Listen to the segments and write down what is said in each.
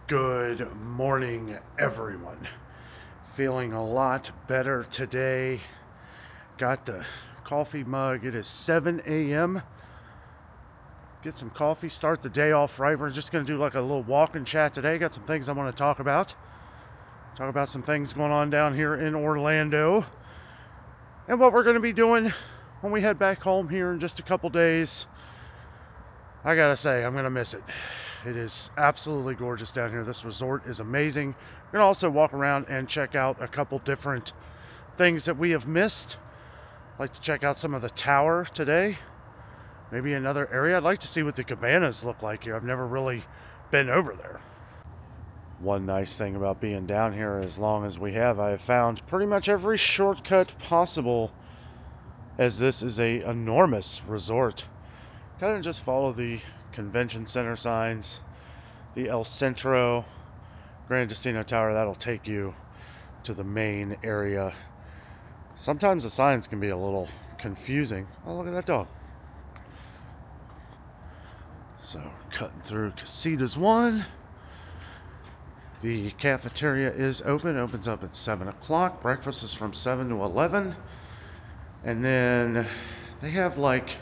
Good morning, everyone. Feeling a lot better today. Got the coffee mug. It is 7 a.m. Get some coffee, start the day off right. We're just going to do like a little walk and chat today. Got some things I want to talk about. Talk about some things going on down here in Orlando. And what we're going to be doing when we head back home here in just a couple days. I gotta say, I'm gonna miss it. It is absolutely gorgeous down here. This resort is amazing. We're gonna also walk around and check out a couple different things that we have missed. I'd like to check out some of the tower today. Maybe another area. I'd like to see what the cabanas look like here. I've never really been over there. One nice thing about being down here as long as we have, I have found pretty much every shortcut possible, as this is a enormous resort. Kind of just follow the convention center signs, the El Centro, Gran Destino Tower. That'll take you to the main area. Sometimes the signs can be a little confusing. Oh, look at that dog. So, cutting through Casitas 1. The cafeteria is open. Opens up at 7 o'clock. Breakfast is from 7 to 11. And then they have like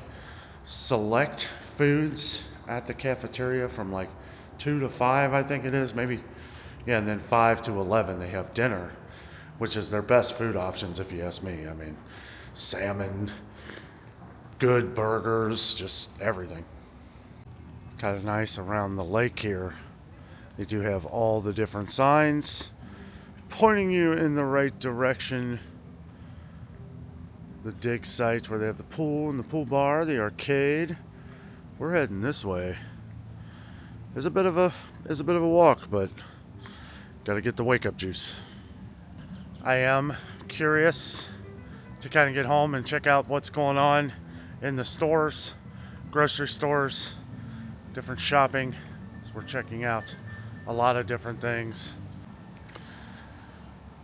select foods at the cafeteria from like 2 to 5, I think it is, maybe. Yeah, and then 5 to 11 they have dinner, which is their best food options if you ask me. I mean, salmon, good burgers, just everything. It's kind of nice around the lake here. They do have all the different signs pointing you in the right direction. The dig site where they have the pool and the pool bar, the arcade. We're heading this way. There's a bit of a walk, but gotta get the wake up juice. I am curious to kind of get home and check out what's going on in the stores, grocery stores, different shopping. So we're checking out a lot of different things.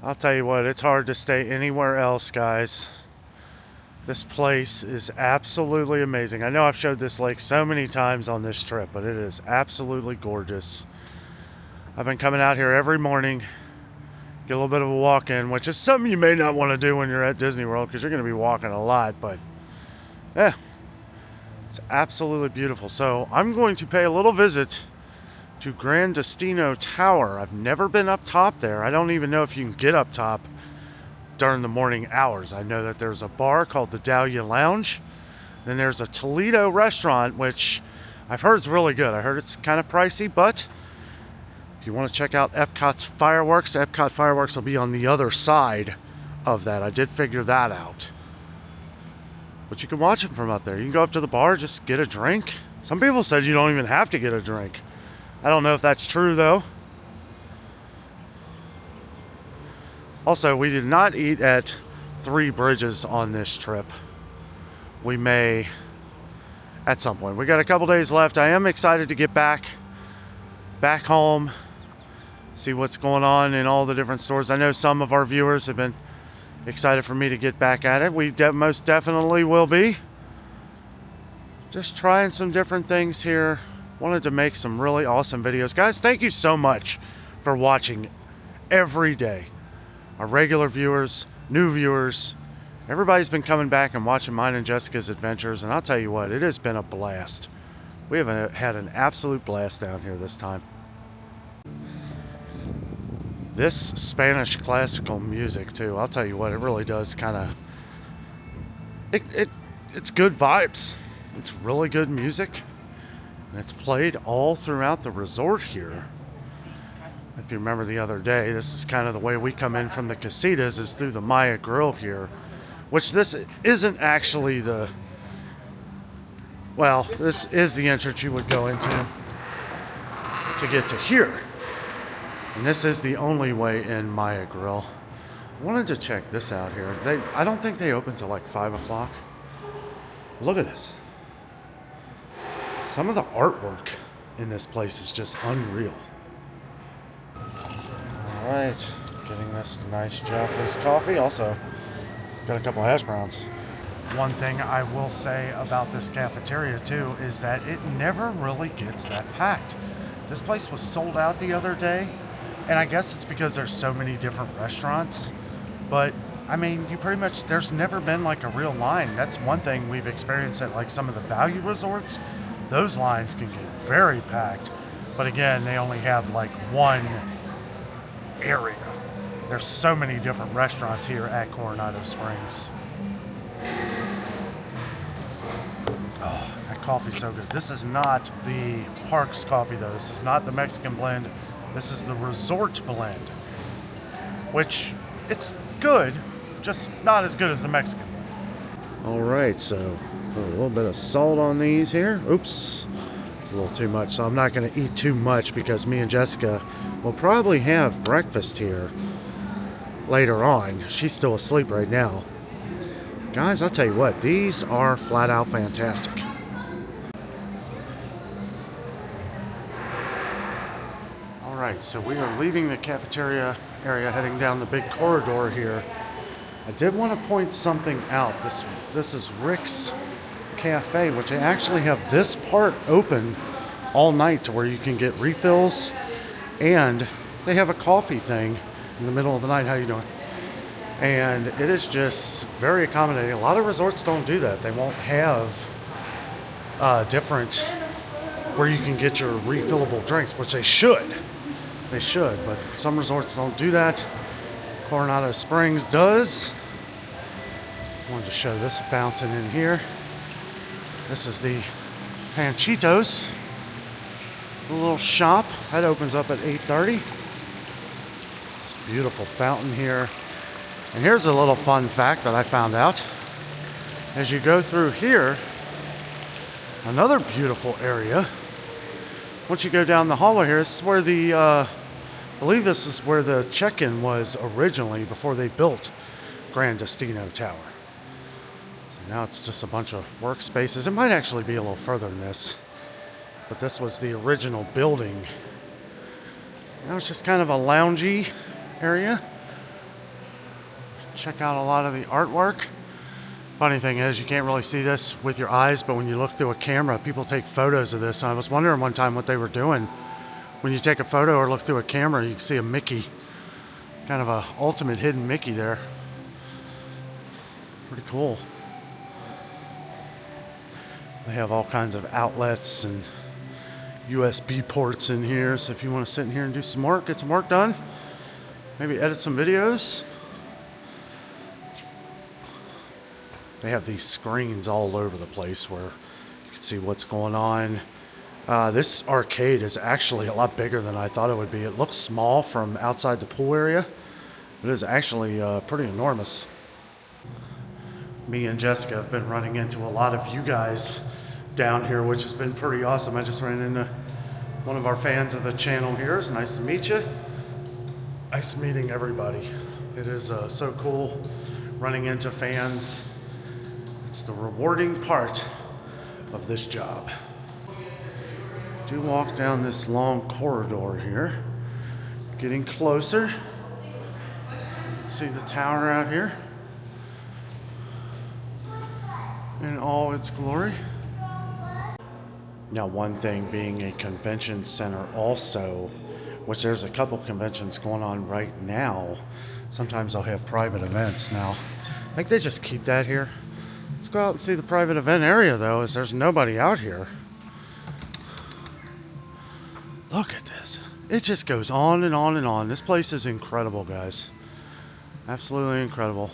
I'll tell you what, it's hard to stay anywhere else, guys. This place is absolutely amazing. I know I've showed this lake so many times on this trip, but it is absolutely gorgeous. I've been coming out here every morning, get a little bit of a walk in, which is something you may not want to do when you're at Disney World because you're going to be walking a lot, but yeah, it's absolutely beautiful. So I'm going to pay a little visit to Gran Destino Tower. I've never been up top there. I don't even know if you can get up top during the morning hours. I know that there's a bar called the Dahlia Lounge. Then there's a Toledo restaurant, which I've heard is really good. I heard it's kind of pricey, but if you want to check out Epcot fireworks will be on the other side of that. I did figure that out. But you can watch them from up there. You can go up to the bar, just get a drink. Some people said you don't even have to get a drink. I don't know if that's true though. Also, we did not eat at Three Bridges on this trip. We may at some point. We got a couple days left. I am excited to get back home, see what's going on in all the different stores. I know some of our viewers have been excited for me to get back at it. We most definitely will be. Just trying some different things here. Wanted to make some really awesome videos. Guys, thank you so much for watching every day. Our regular viewers, new viewers, everybody's been coming back and watching mine and Jessica's adventures, and I'll tell you what, it has been a blast. We have had an absolute blast down here this time. This Spanish classical music too, I'll tell you what, it really does kind of, it's good vibes. It's really good music, and it's played all throughout the resort here. If you remember the other day, this is kind of the way we come in from the Casitas, is through the Maya Grill here, which this isn't actually this is the entrance you would go into to get to here. And this is the only way in Maya Grill. I wanted to check this out here. I don't think they open till like 5 o'clock. Look at this. Some of the artwork in this place is just unreal. Alright, getting this nice Japanese coffee. Also, got a couple hash browns. One thing I will say about this cafeteria too is that it never really gets that packed. This place was sold out the other day, and I guess it's because there's so many different restaurants. But I mean, you pretty much, there's never been like a real line. That's one thing we've experienced at like some of the value resorts. Those lines can get very packed. But again, they only have like one area. There's so many different restaurants here at Coronado Springs. Oh, that coffee's so good. This is not the Parks coffee though. This is not the Mexican blend. This is the resort blend, which it's good, just not as good as the Mexican. All right, so put a little bit of salt on these here. Oops, it's a little too much, so I'm not going to eat too much because me and Jessica will probably have breakfast here later on. She's still asleep right now. Guys, I'll tell you what, these are flat out fantastic. All right, so we are leaving the cafeteria area, heading down the big corridor here. I did want to point something out. This is Rick's Cafe, which they actually have this part open all night to where you can get refills, and they have a coffee thing in the middle of the night. How you doing? And it is just very accommodating. A lot of resorts don't do that. They won't have different where you can get your refillable drinks, which they should. They should, but some resorts don't do that. Coronado Springs does. I wanted to show this fountain in here. This is the Panchitos, a little shop that opens up at 8:30. This beautiful fountain here. And here's a little fun fact that I found out. As you go through here, another beautiful area. Once you go down the hallway here, this is where the, I believe this is where the check-in was originally before they built Gran Destino Tower. So now it's just a bunch of workspaces. It might actually be a little further than this, but this was the original building. Now it's just kind of a loungy area. Check out a lot of the artwork. Funny thing is, you can't really see this with your eyes, but when you look through a camera, people take photos of this. I was wondering one time what they were doing. When you take a photo or look through a camera, you can see a Mickey. Kind of a ultimate hidden Mickey there. Pretty cool. They have all kinds of outlets and USB ports in here, so if you want to sit in here and do some work, get some work done, maybe edit some videos. They have these screens all over the place where you can see what's going on. This arcade is actually a lot bigger than I thought it would be. It looks small from outside the pool area, but it is actually pretty enormous. Me and Jessica have been running into a lot of you guys down here, which has been pretty awesome. I just ran into one of our fans of the channel here. It's nice to meet you. Nice meeting everybody. It is so cool running into fans. It's the rewarding part of this job. Do walk down this long corridor here. Getting closer. You can see the tower out here in all its glory. Now, one thing being a convention center also, which there's a couple conventions going on right now. Sometimes they'll have private events now. I think they just keep that here. Let's go out and see the private event area though, as there's nobody out here. Look at this. It just goes on and on and on. This place is incredible, guys. Absolutely incredible.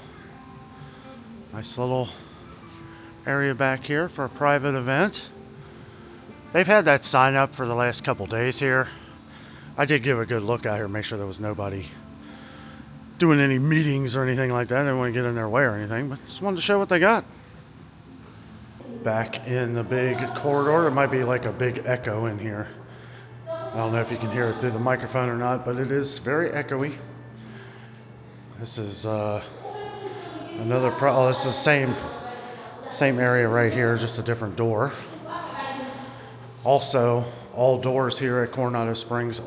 Nice little area back here for a private event. They've had that sign up for the last couple days here. I did give a good look out here, make sure there was nobody doing any meetings or anything like that. I didn't want to get in their way or anything, but just wanted to show what they got. Back in the big corridor, there might be like a big echo in here. I don't know if you can hear it through the microphone or not, but it is very echoey. This is another this is the same area right here, just a different door. Also, all doors here at Coronado Springs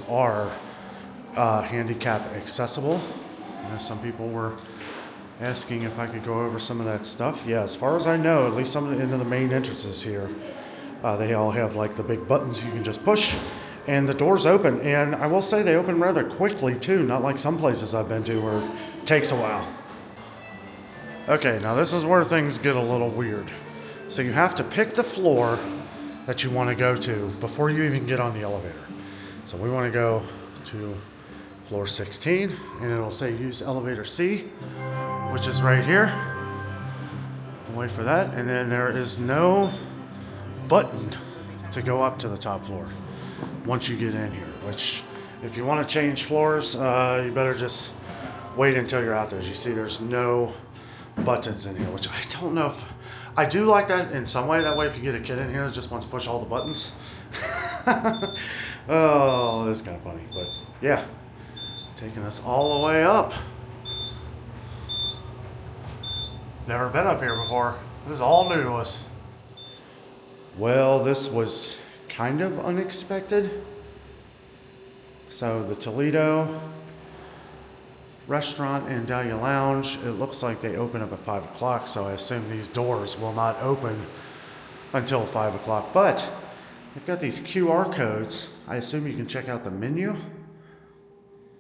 are handicap accessible. You know, some people were asking if I could go over some of that stuff. Yeah, as far as I know, at least some of the main entrances here, they all have like the big buttons you can just push, and the doors open. And I will say they open rather quickly too, not like some places I've been to where it takes a while. Okay, now this is where things get a little weird. So you have to pick the floor that you want to go to before you even get on the elevator. So we want to go to floor 16, and it'll say use elevator C, which is right here. We'll wait for that, and then there is no button to go up to the top floor once you get in here, which if you want to change floors, you better just wait until you're out there. As you see, there's no buttons in here, which I don't know if I do like that in some way. That way, if you get a kid in here that just wants to push all the buttons, oh, that's kind of funny. But yeah, taking us all the way up. Never been up here before. This is all new to us. Well, this was kind of unexpected. So the Toledo Restaurant and Dahlia Lounge, it looks like they open up at 5 o'clock, so I assume these doors will not open until 5 o'clock. But they've got these QR codes. I assume you can check out the menu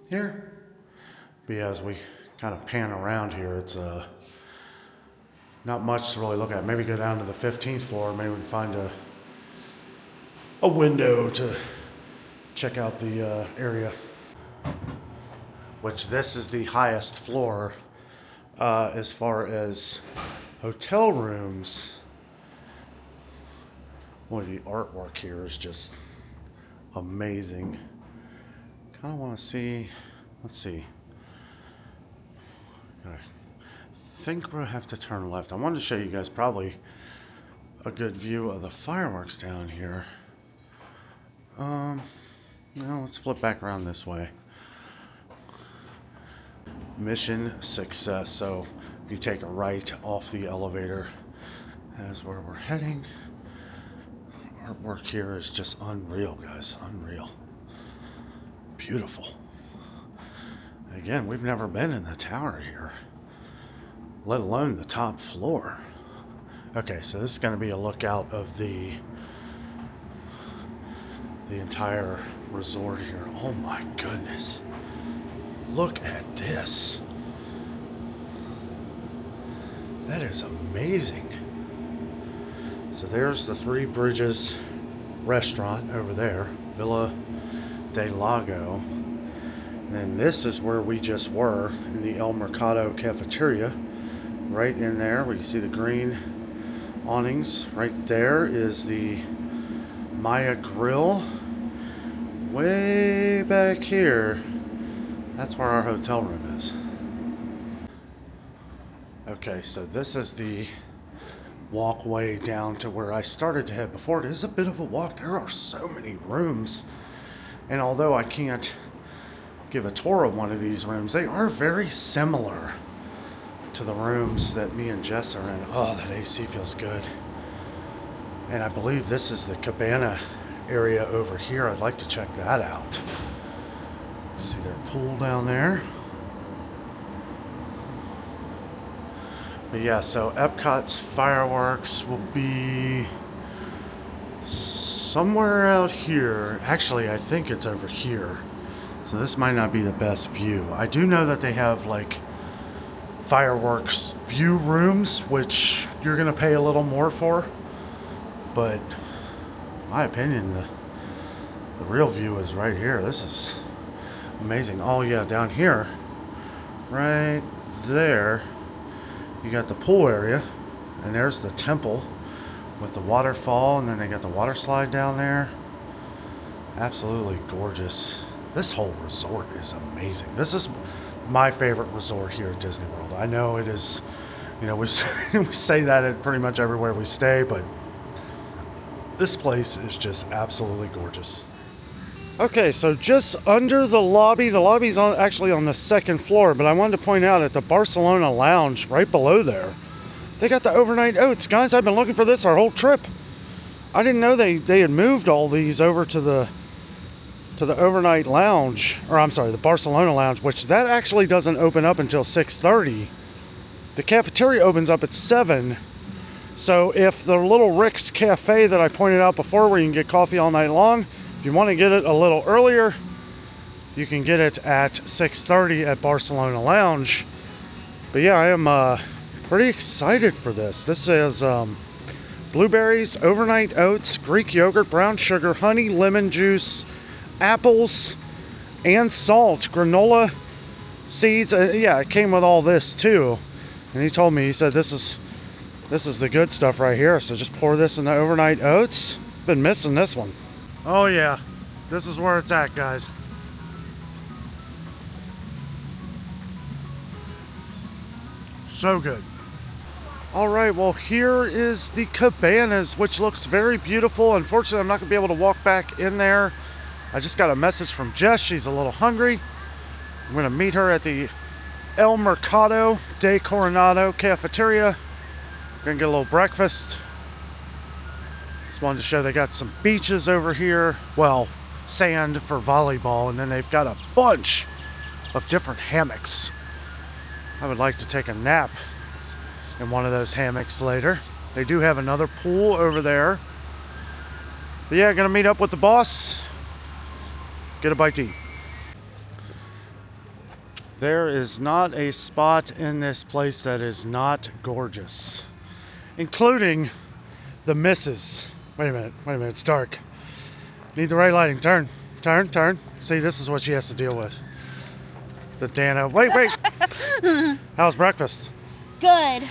here. But yeah, as we kind of pan around here, it's not much to really look at. Maybe go down to the 15th floor. Maybe we can find a window to check out the area. Which this is the highest floor as far as hotel rooms. Boy, the artwork here is just amazing. Kind of want to see, let's see. I think we'll have to turn left. I wanted to show you guys probably a good view of the fireworks down here. No, let's flip back around this way. Mission success. So if you take a right off the elevator, that's where we're heading. Artwork here is just unreal, guys. Unreal. Beautiful. Again, we've never been in the tower here, let alone the top floor. Okay, so this is going to be a lookout of the entire resort here. Oh my goodness. Look at this. That is amazing. So there's the Three Bridges restaurant over there, Villa del Lago. And this is where we just were, in the El Mercado cafeteria. Right in there where you see the green awnings. Right there is the Maya Grill. Way back here, that's where our hotel room is. Okay, so this is the walkway down to where I started to head before. It is a bit of a walk. There are so many rooms. And although I can't give a tour of one of these rooms, they are very similar to the rooms that me and Jess are in. Oh, that AC feels good. And I believe this is the cabana area over here. I'd like to check that out. See their pool down there. But yeah, so Epcot's fireworks will be somewhere out here. Actually, I think it's over here. So this might not be the best view. I do know that they have like fireworks view rooms, which you're gonna pay a little more for. But in my opinion, the real view is right here. This is amazing. Oh yeah, down here, right there, you got the pool area, and there's the temple with the waterfall, and then they got the water slide down there. Absolutely gorgeous. This whole resort is amazing. This is my favorite resort here at Disney World. I know it is, you know, we say that at pretty much everywhere we stay, but this place is just absolutely gorgeous. Okay, so just under the lobby's actually on the second floor, but I wanted to point out at the Barcelona Lounge right below there, they got the overnight oats. Guys, I've been looking for this our whole trip. I didn't know they had moved all these over to the overnight lounge, or I'm sorry, the Barcelona Lounge, which that actually doesn't open up until 6:30. The cafeteria opens up at 7. So if the little Rick's Cafe that I pointed out before, where you can get coffee all night long, if you want to get it a little earlier, you can get it at 6:30 at Barcelona Lounge. But yeah, I am pretty excited for this. This is blueberries, overnight oats, Greek yogurt, brown sugar, honey, lemon juice, apples, and salt, granola seeds. Yeah, it came with all this too. And he told me, he said, this is the good stuff right here. So just pour this in the overnight oats. Been missing this one. Oh yeah, this is where it's at, guys. So good. All right, well, here is the cabanas, which looks very beautiful. Unfortunately, I'm not gonna be able to walk back in there. I just got a message from Jess. She's a little hungry. I'm gonna meet her at the El Mercado de Coronado cafeteria. Gonna get a little breakfast. Just wanted to show they got some beaches over here. Well, sand for volleyball, and then they've got a bunch of different hammocks. I would like to take a nap in one of those hammocks later. They do have another pool over there. But yeah, gonna meet up with the boss, get a bite to eat. There is not a spot in this place that is not gorgeous, including the missus. Wait a minute, it's dark. Need the right lighting. Turn. See, this is what she has to deal with. The Danno. Wait. How's breakfast? Good.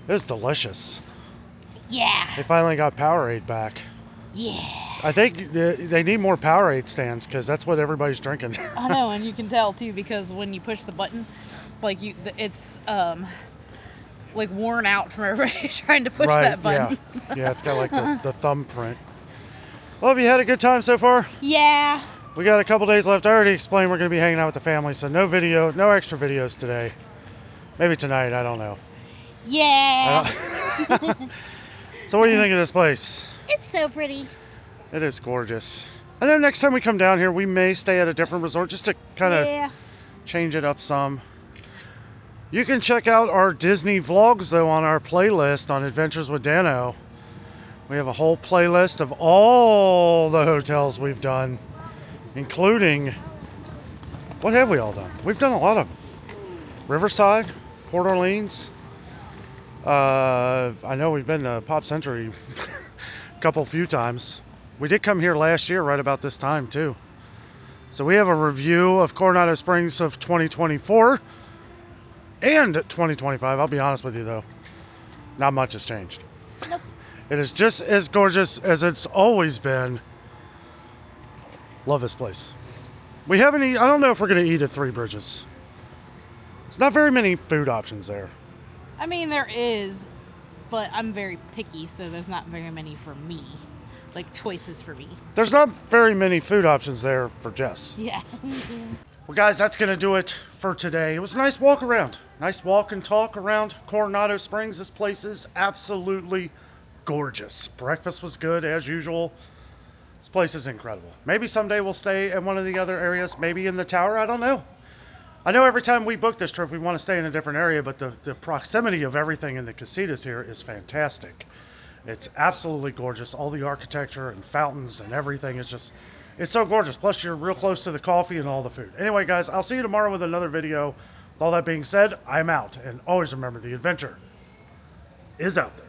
It's delicious. Yeah. They finally got Powerade back. Yeah. I think they need more Powerade stands because that's what everybody's drinking. I know, and you can tell too because when you push the button, like it's like worn out from everybody trying to push that button. Yeah, it's got like the thumbprint. Well, have you had a good time so far? Yeah. We got a couple days left. I already explained we're going to be hanging out with the family, so no extra videos today. Maybe tonight, I don't know. Yeah. So what do you think of this place? It's so pretty. It is gorgeous. I know next time we come down here, we may stay at a different resort just to kind of change it up some. You can check out our Disney vlogs, though, on our playlist on Adventures with Danno. We have a whole playlist of all the hotels we've done, including, what have we all done? We've done a lot of them. Riverside, Port Orleans. I know we've been to Pop Century a few times. We did come here last year right about this time too. So we have a review of Coronado Springs of 2024 and 2025. I'll be honest with you though, not much has changed. Nope. It is just as gorgeous as it's always been. Love this place. We haven't I don't know if we're going to eat at Three Bridges. There's not very many food options there. I mean, there is, but I'm very picky, so there's not very many for me. Like, choices for me. There's not very many food options there for Jess. Yeah. Well, guys, that's going to do it for today. It was a nice walk around. Nice walk and talk around Coronado Springs. This place is absolutely gorgeous. Breakfast was good, as usual. This place is incredible. Maybe someday we'll stay at one of the other areas, maybe in the tower. I don't know. I know every time we book this trip, we want to stay in a different area, but the proximity of everything in the casitas here is fantastic. It's absolutely gorgeous. All the architecture and fountains and everything is just, it's so gorgeous. Plus, you're real close to the coffee and all the food. Anyway, guys, I'll see you tomorrow with another video. With all that being said, I'm out. And always remember, the adventure is out there.